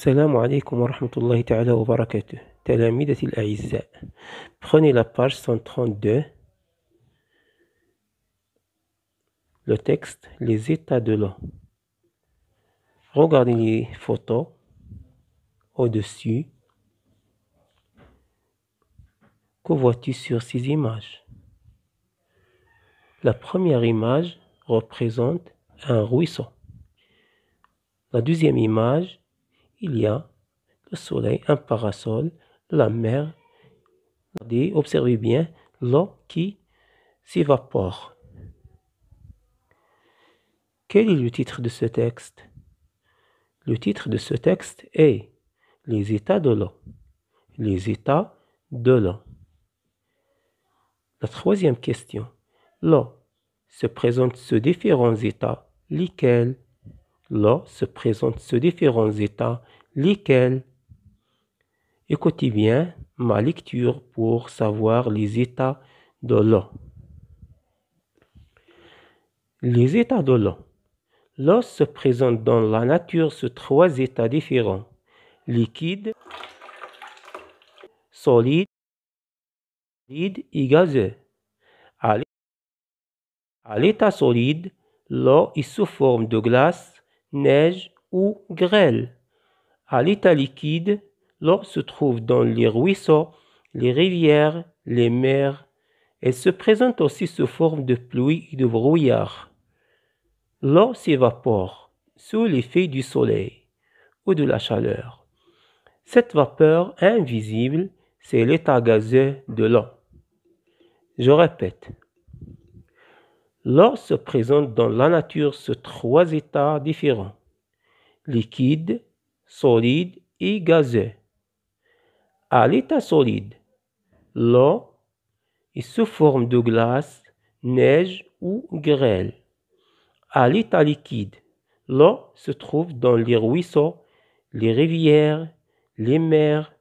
السلام عليكم ورحمة الله تعالى وبركاته. تلاميذتي الأعزاء، prenez la page 132, le texte Les états de l'eau. Regardez les photos au-dessus. Que vois-tu sur ces images? La première image représente un ruisseau. La deuxième image, il y a le soleil, un parasol, la mer. Observez bien l'eau qui s'évapore. Quel est le titre de ce texte? Le titre de ce texte est Les états de l'eau. Les états de l'eau. La troisième question. L'eau se présente sous différents états. Lesquels? L'eau se présente sous différents états. Lesquels? Écoutez bien ma lecture pour savoir les états de l'eau. Les états de l'eau. L'eau se présente dans la nature sous trois états différents. Liquide, solide et gazeux. À l'état solide, l'eau est sous forme de glace, neige ou grêle. À l'état liquide, l'eau se trouve dans les ruisseaux, les rivières, les mers. Elle se présente aussi sous forme de pluie et de brouillard. L'eau s'évapore sous l'effet du soleil ou de la chaleur. Cette vapeur invisible, c'est l'état gazeux de l'eau. Je répète. L'eau se présente dans la nature sous trois états différents. Liquide, solide et gazeux. À l'état solide, l'eau est sous forme de glace, neige ou grêle. À l'état liquide, l'eau se trouve dans les ruisseaux, les rivières, les mers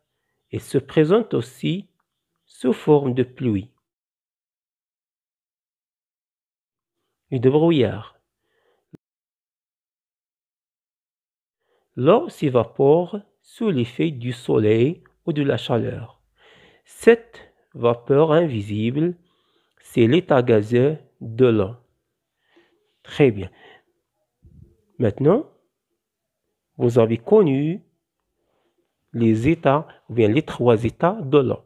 et se présente aussi sous forme de pluie et de brouillard. L'eau s'évapore sous l'effet du soleil ou de la chaleur. Cette vapeur invisible, c'est l'état gazeux de l'eau. Très bien. Maintenant, vous avez connu les états, ou bien les trois états de l'eau.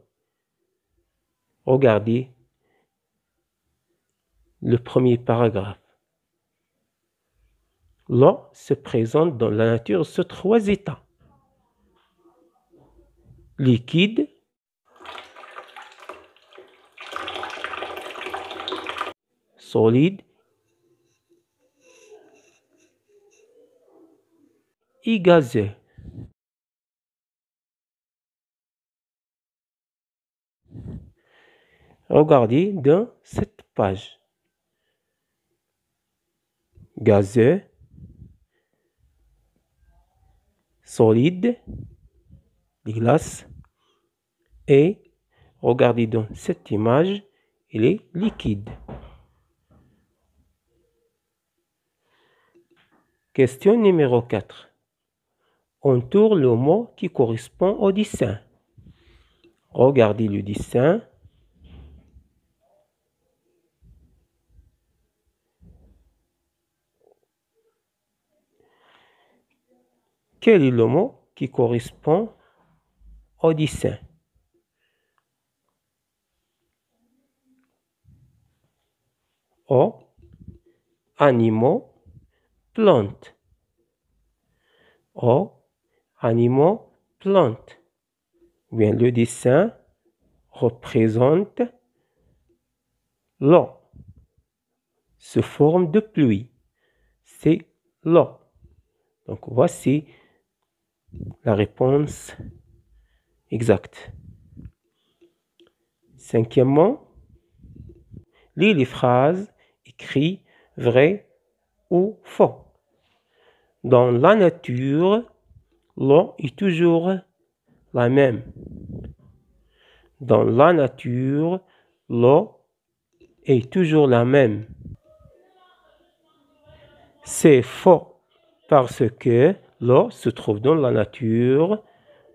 Regardez le premier paragraphe. L'eau se présente dans la nature sous trois états. Liquide, solide et gazeux. Regardez dans cette page. Gazeux, solide, glace, et regardez dans cette image, il est liquide. Question numéro 4. Entoure le mot qui correspond au dessin. Regardez le dessin. Quel est le mot qui correspond au dessin? Eau, animaux, plantes. Eau, animaux, plantes. Bien, le dessin représente l'eau sous forme de pluie. C'est l'eau. Donc voici la réponse exacte. Cinquièmement, lis les phrases écrites vrai ou faux. Dans la nature, l'eau est toujours la même. Dans la nature, l'eau est toujours la même. C'est faux parce que L'eau se trouve dans la nature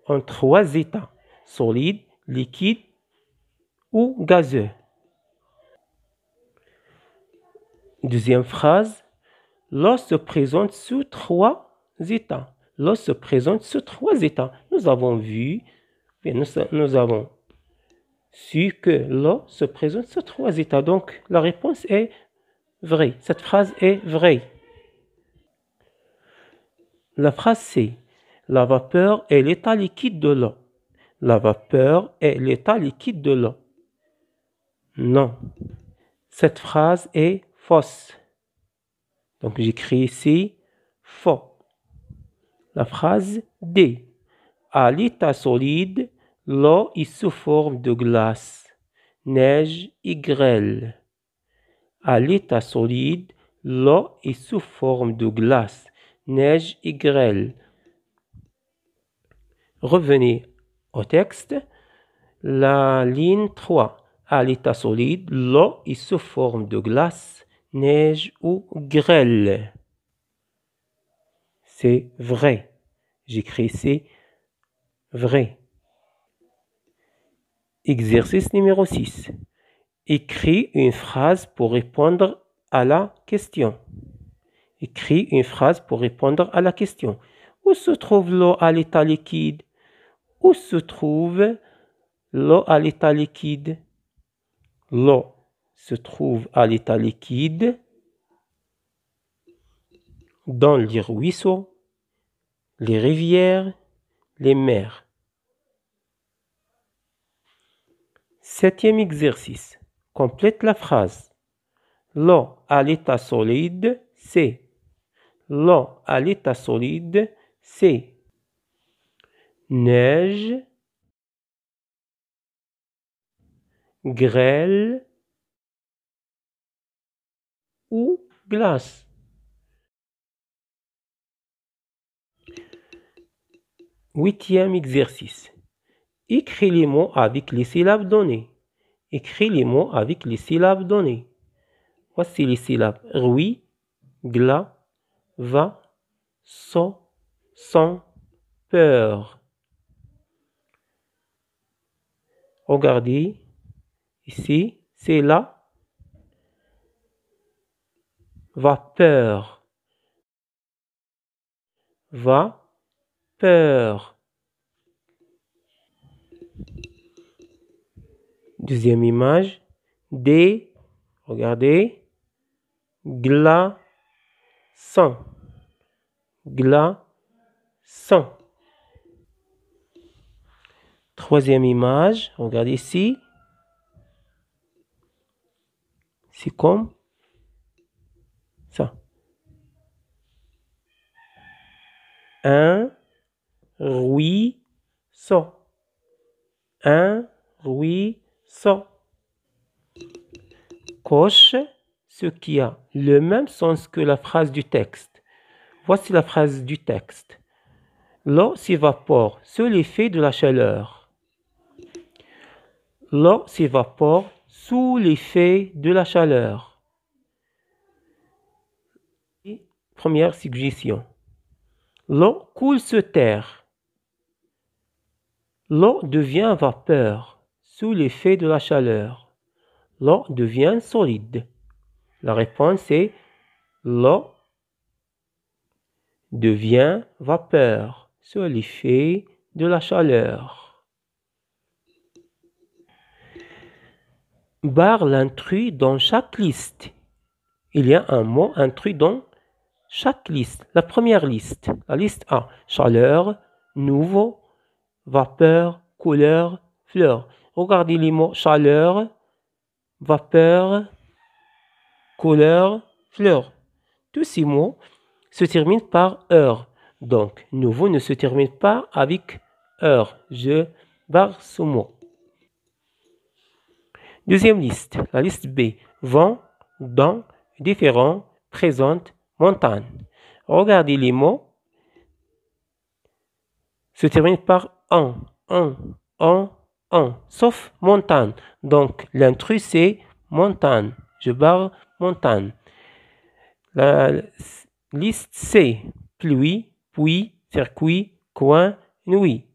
en 3 états: solide, liquide ou gazeux. Deuxième phrase, l'eau se présente sous 3 états. L'eau se présente sous 3 états. Nous avons vu, nous avons su que l'eau se présente sous 3 états. Donc, la réponse est vraie. Cette phrase est vraie. La phrase C. La vapeur est l'état liquide de l'eau. La vapeur est l'état liquide de l'eau. Non. Cette phrase est fausse. Donc, j'écris ici faux. La phrase D. À l'état solide, l'eau est sous forme de glace, neige et grêle. À l'état solide, l'eau est sous forme de glace, neige et grêle. Revenez au texte. La ligne 3. À l'état solide, l'eau est sous forme de glace, neige ou grêle. C'est vrai. J'écris ici vrai. Exercice numéro 6. Écris une phrase pour répondre à la question. Écris une phrase pour répondre à la question. Où se trouve l'eau à l'état liquide? Où se trouve l'eau à l'état liquide? L'eau se trouve à l'état liquide dans les ruisseaux, les rivières, les mers. 7e exercice. Complète la phrase. L'eau à l'état solide, c'est. L'eau à l'état solide, c'est neige, grêle ou glace. Huitième exercice. Écris les mots avec les syllabes données. Écris les mots avec les syllabes données. Voici les syllabes. Oui, glas, va, so, sans, peur. Regardez, ici, c'est la vapeur. Vapeur. Deuxième image, des, regardez, glaçons. Glaçons. Troisième image, regardez ici. C'est comme ça. Un ruisseau. Un ruisseau. Coche ce qui a le même sens que la phrase du texte. Voici la phrase du texte. L'eau s'évapore sous l'effet de la chaleur. L'eau s'évapore sous l'effet de la chaleur. Première suggestion. L'eau coule sur terre. L'eau devient vapeur sous l'effet de la chaleur. L'eau devient solide. La réponse est l'eau devient vapeur sous l'effet de la chaleur. Barre l'intrus dans chaque liste. Il y a un mot intrus dans chaque liste. La première liste, la liste A, chaleur, nouveau, vapeur, couleur, fleur. Regardez les mots chaleur, vapeur, couleur, fleur. Tous ces mots se terminent par heure. Donc, nouveau ne se termine pas avec heure. Je barre ce mot. Deuxième liste, la liste B. Vent, dans, différent, présente, montagne. Regardez les mots se terminent par en, sauf montagne. Donc, l'intrus, c'est montagne. Je barre montagne. La liste C. Pluie, puis, circuit, coin, nuit.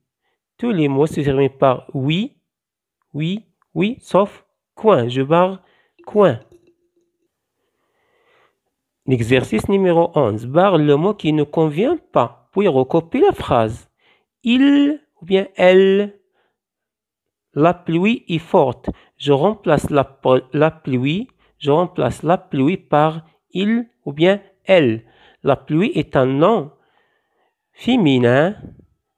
Tous les mots se terminent par oui, oui, oui, sauf coin. Je barre coin. L'exercice numéro 11. Barre le mot qui ne convient pas, puis recopie la phrase. Il ou bien elle. La pluie est forte. Je remplace la pluie par il ou bien elle. La pluie est un nom féminin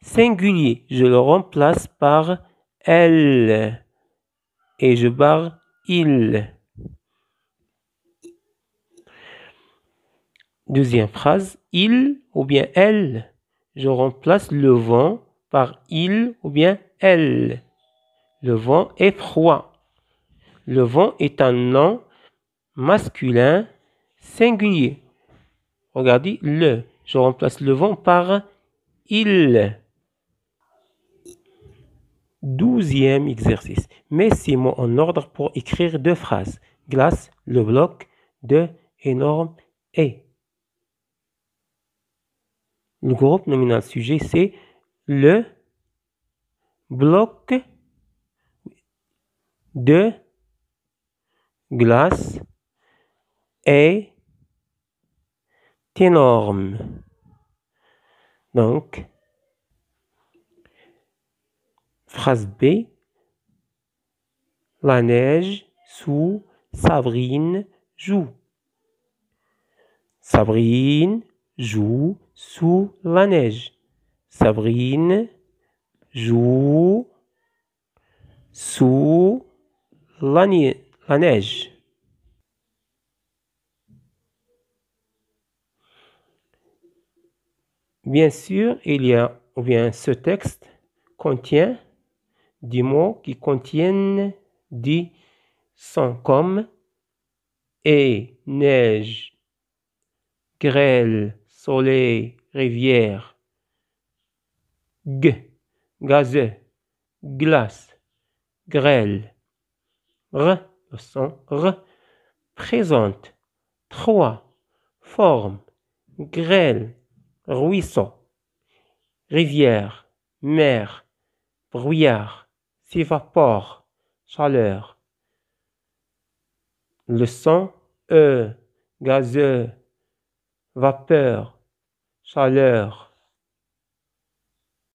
singulier. Je le remplace par elle et je barre il. Deuxième phrase, il ou bien elle. Je remplace le vent par il ou bien elle. Le vent est froid. Le vent est un nom masculin singulier. Regardez le. Je remplace le vent par il. 12e exercice. Mets ces mots en ordre pour écrire deux phrases. Glace, le bloc, de, énorme, et. Le groupe nominal sujet, c'est le bloc de glace est énorme. Donc, phrase B. La neige sous Sabrine joue. Sabrine joue sous la neige. Sabrine joue sous la neige. Bien sûr, ce texte contient des mots qui contiennent des sons comme et, neige, grêle, soleil, rivière, gazeux, glace, grêle, le son présente, 3, forme, grêle, ruisseau, rivière, mer, brouillard, s'évapore, chaleur. Le son gazeux, vapeur, chaleur.